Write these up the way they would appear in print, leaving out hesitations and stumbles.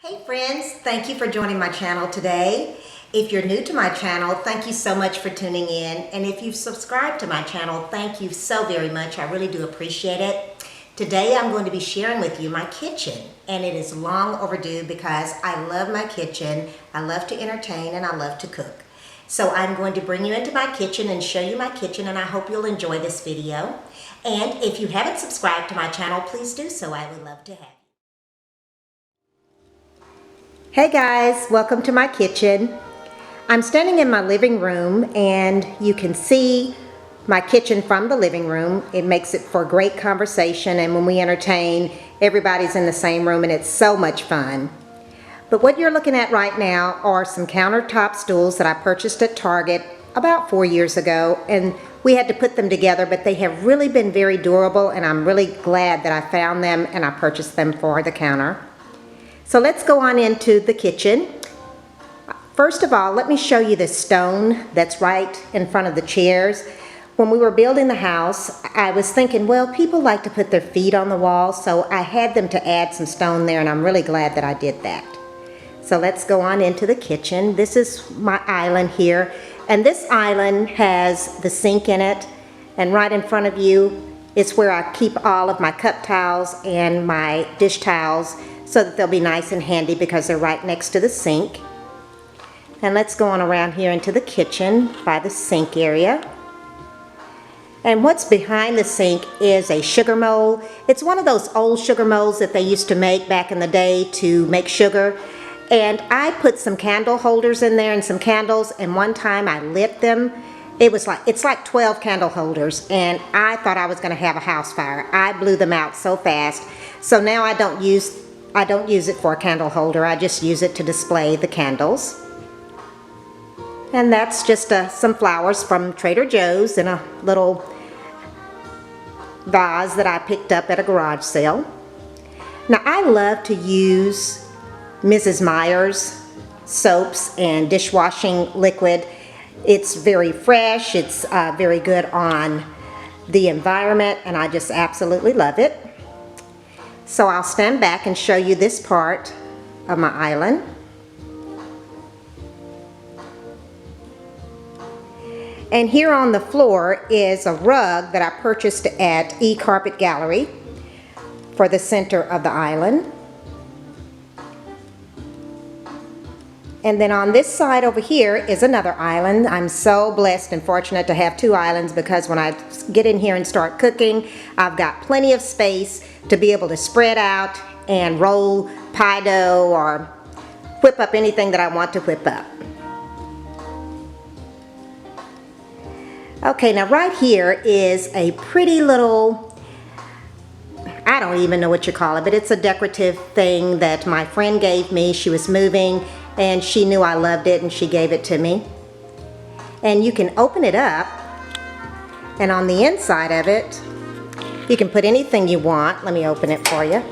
Hey friends, thank you for joining my channel today. If you're new to my channel, thank you so much for tuning in. And if you've subscribed to my channel, thank you so very much. I really do appreciate it. Today I'm going to be sharing with you my kitchen, and it is long overdue because I love my kitchen, I love to entertain, and I love to cook. So I'm going to bring you into my kitchen and show you my kitchen, and I hope you'll enjoy this video. And if you haven't subscribed to my channel, please do so. I would love to have you. Hey guys, welcome to my kitchen. I'm standing in my living room and you can see my kitchen from the living room. It makes it for great conversation, and when we entertain, everybody's in the same room and it's so much fun. But what you're looking at right now are some countertop stools that I purchased at Target about 4 years ago, and we had to put them together, but they have really been very durable, and I'm really glad that I found them and I purchased them for the counter. So let's go on into the kitchen. First of all, let me show you this stone that's right in front of the chairs. When we were building the house, I was thinking, well, people like to put their feet on the wall, so I had them to add some stone there, and I'm really glad that I did that. So let's go on into the kitchen. This is my island here, and this island has the sink in it, and right in front of you is where I keep all of my cup towels and my dish towels, so that they'll be nice and handy because they're right next to the sink. And let's go on around here into the kitchen by the sink area. And what's behind the sink is a sugar mold. It's one of those old sugar molds that they used to make back in the day to make sugar. And I put some candle holders in there and some candles, and one time I lit them. It's like 12 candle holders, and I thought I was going to have a house fire. I blew them out so fast. So now I don't use it for a candle holder. I just use it to display the candles. And that's just some flowers from Trader Joe's in a little vase that I picked up at a garage sale. Now I love to use Mrs. Meyer's soaps and dishwashing liquid. It's very fresh, it's very good on the environment, and I just absolutely love it. So I'll stand back and show you this part of my island. And here on the floor is a rug that I purchased at E-Carpet Gallery for the center of the island. And then on this side over here is another island. I'm so blessed and fortunate to have two islands, because when I get in here and start cooking, I've got plenty of space to be able to spread out and roll pie dough or whip up anything that I want to whip up. Okay, now right here is a pretty little, I don't even know what you call it, but it's a decorative thing that my friend gave me. She was moving and she knew I loved it and she gave it to me. And you can open it up, and on the inside of it you can put anything you want. Let me open it for you.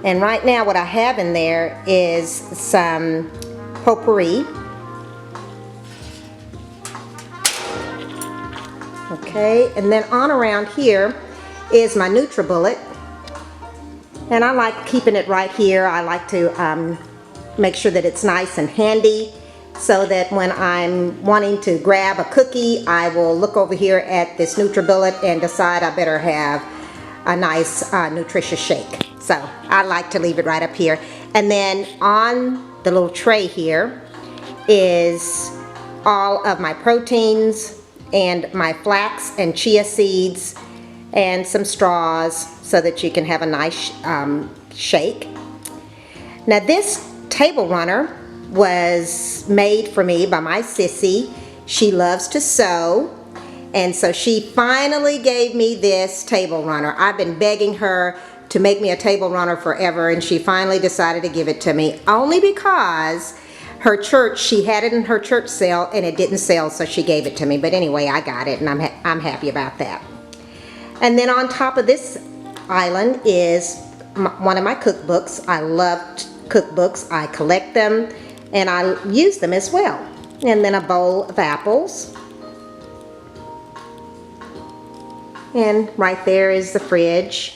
And right now what I have in there is some potpourri. Okay, and then on around here is my NutriBullet, and I like keeping it right here. I like to make sure that it's nice and handy, so that when I'm wanting to grab a cookie, I will look over here at this NutriBullet and decide I better have a nice nutritious shake. So I like to leave it right up here. And then on the little tray here is all of my proteins and my flax and chia seeds and some straws, so that you can have a nice shake. Now this table runner was made for me by my sissy. She loves to sew, and so she finally gave me this table runner. I've been begging her to make me a table runner forever, and she finally decided to give it to me, only because her church, she had it in her church sale and it didn't sell, so she gave it to me. But anyway, I got it, and I'm happy about that. And then on top of this island is one of my cookbooks. I love cookbooks. I collect them and I use them as well. And then a bowl of apples. And right there is the fridge.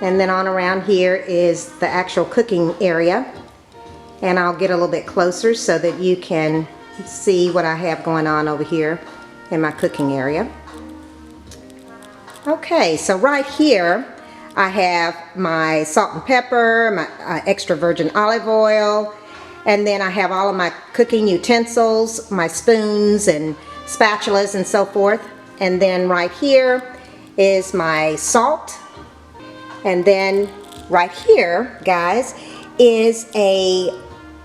And then on around here is the actual cooking area. And I'll get a little bit closer so that you can see what I have going on over here in my cooking area. Okay, so right here I have my salt and pepper, my extra virgin olive oil, and then I have all of my cooking utensils, my spoons and spatulas and so forth. And then right here is my salt. And then right here, guys, is a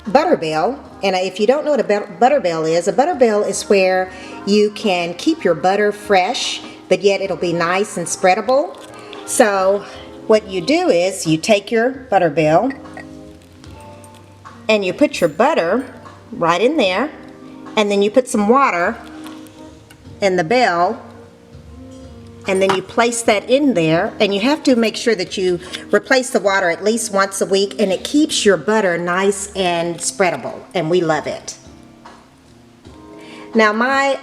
butter bell. And if you don't know what a butter bell is where you can keep your butter fresh, but yet it'll be nice and spreadable. So what you do is you take your butter bell and you put your butter right in there, and then you put some water in the bell, and then you place that in there, and you have to make sure that you replace the water at least once a week, and it keeps your butter nice and spreadable, and we love it. Now my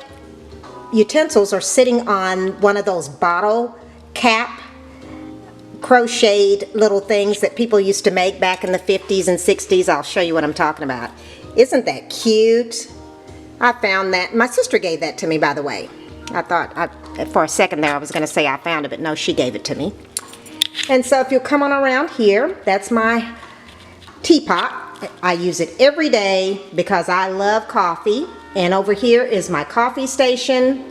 utensils are sitting on one of those bottle cap crocheted little things that people used to make back in the 50s and 60s. I'll show you what I'm talking about. Isn't that cute? I found that. My sister gave that to me, by the way. I thought, for a second there, I was going to say I found it, but no, she gave it to me. And so if you'll come on around here, that's my teapot. I use it every day because I love coffee. And over here is my coffee station.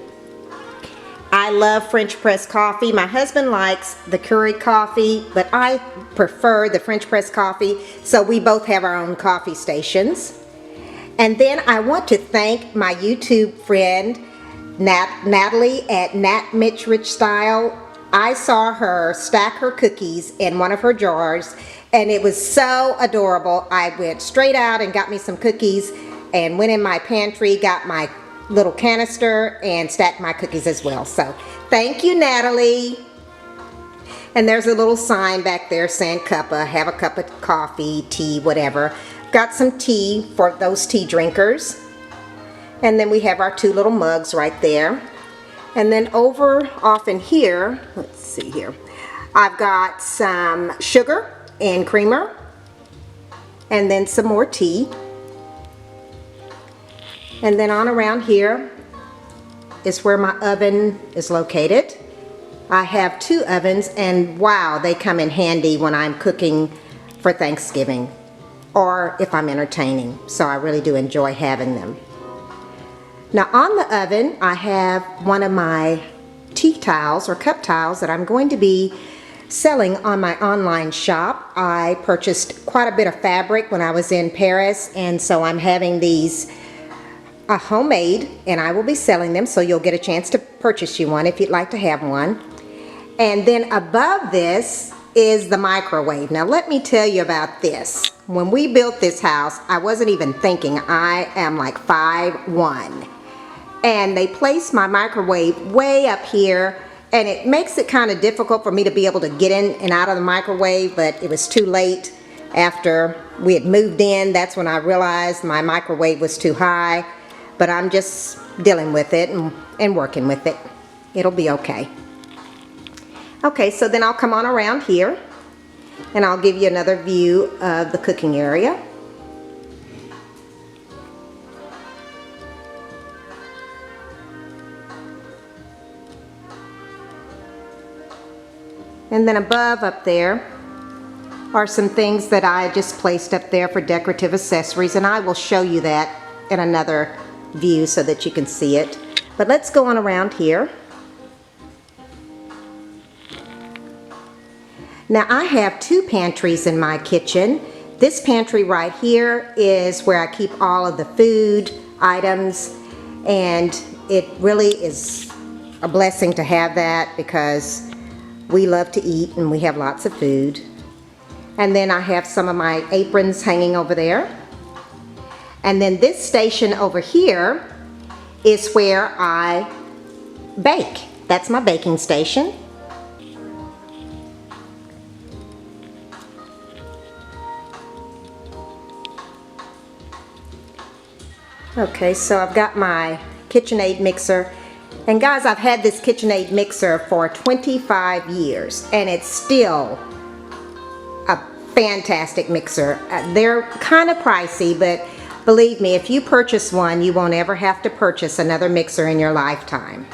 I love French press coffee. My husband likes the Keurig coffee, but I prefer the French press coffee, so we both have our own coffee stations. And then I want to thank my YouTube friend, Natalie at Nat Mitch Rich Style. I saw her stack her cookies in one of her jars, and it was so adorable. I went straight out and got me some cookies and went in my pantry, got my little canister, and stacked my cookies as well. So thank you, Natalie. And there's a little sign back there saying cuppa, have a cup of coffee, tea, whatever. Got some tea for those tea drinkers. And then we have our two little mugs right there. And then over off in here, let's see here, I've got some sugar and creamer, and then some more tea. And then on around here is where my oven is located. I have two ovens, and wow, they come in handy when I'm cooking for Thanksgiving or if I'm entertaining. So I really do enjoy having them. Now on the oven, I have one of my tea towels or cup towels that I'm going to be selling on my online shop. I purchased quite a bit of fabric when I was in Paris, and so I'm having these homemade, and I will be selling them, so you'll get a chance to purchase you one if you'd like to have one. And then above this is the microwave. Now let me tell you about this. When we built this house, I wasn't even thinking. I am like 5'1", and they placed my microwave way up here, and it makes it kind of difficult for me to be able to get in and out of the microwave, but it was too late. After we had moved in, that's when I realized my microwave was too high. But I'm just dealing with it and working with it. It'll be okay. Okay, so then I'll come on around here and I'll give you another view of the cooking area. And then above up there are some things that I just placed up there for decorative accessories, and I will show you that in another view so that you can see it. But let's go on around here. Now I have two pantries in my kitchen. This pantry right here is where I keep all of the food items, and it really is a blessing to have that because we love to eat and we have lots of food. And then I have some of my aprons hanging over there. And then this station over here is where I bake. That's my baking station. Okay, so I've got my KitchenAid mixer. And guys, I've had this KitchenAid mixer for 25 years, and it still fantastic mixer. They're kind of pricey, but believe me, if you purchase one, you won't ever have to purchase another mixer in your lifetime.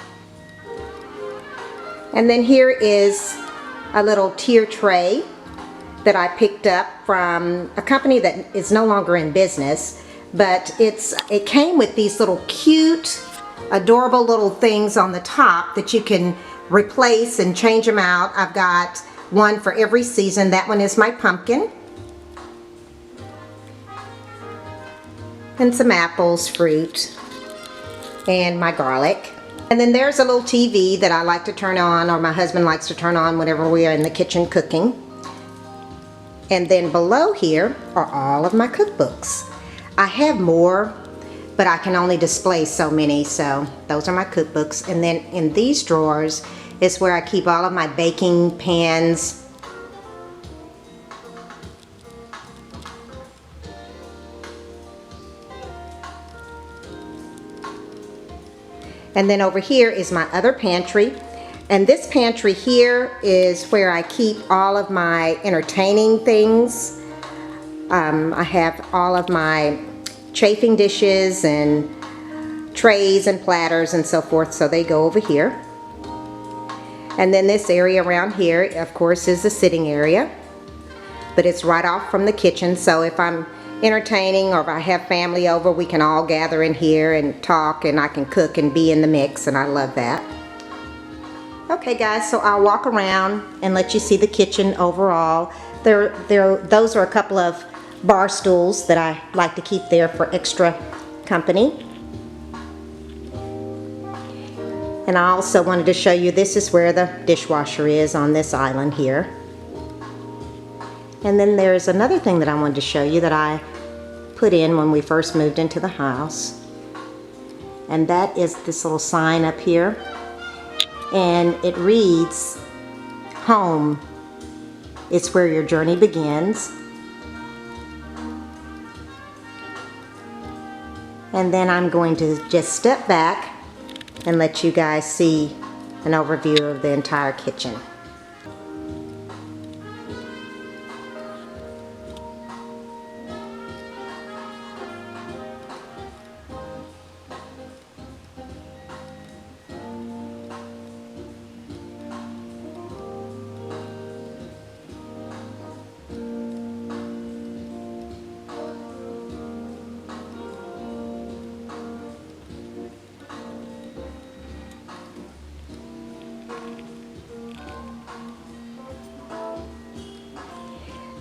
And then here is a little tier tray that I picked up from a company that is no longer in business, but it came with these little cute, adorable little things on the top that you can replace and change them out. I've got one for every season. That one is my pumpkin. And some apples, fruit, and my garlic. And then there's a little TV that I like to turn on, or my husband likes to turn on whenever we are in the kitchen cooking. And then below here are all of my cookbooks. I have more, but I can only display so many, so those are my cookbooks. And then in these drawers is where I keep all of my baking pans. And then over here is my other pantry. And this pantry here is where I keep all of my entertaining things. I have all of my chafing dishes and trays and platters and so forth, so they go over here. And then this area around here, of course, is the sitting area. But it's right off from the kitchen, so if I'm entertaining or if I have family over, we can all gather in here and talk, and I can cook and be in the mix, and I love that. Okay guys, so I'll walk around and let you see the kitchen overall. Those are a couple of bar stools that I like to keep there for extra company. And I also wanted to show you, this is where the dishwasher is on this island here. And then there's another thing that I wanted to show you that I put in when we first moved into the house. And that is this little sign up here. And it reads, "Home is where your journey begins." And then I'm going to just step back and let you guys see an overview of the entire kitchen.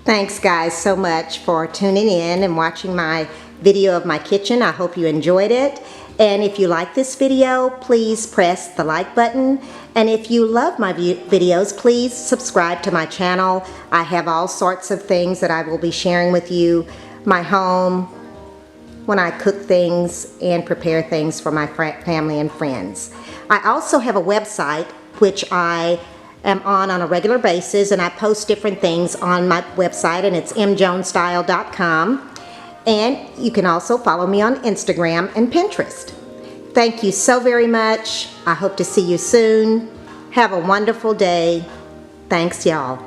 Thanks guys so much for tuning in and watching my video of my kitchen. I hope you enjoyed it. And if you like this video, please press the like button. And if you love my videos, please subscribe to my channel. I have all sorts of things that I will be sharing with you. My home, when I cook things and prepare things for my family and friends. I also have a website which I am on a regular basis, and I post different things on my website, and it's mjonesstyle.com. And you can also follow me on Instagram and Pinterest. Thank you so very much. I hope to see you soon. Have a wonderful day. Thanks, y'all.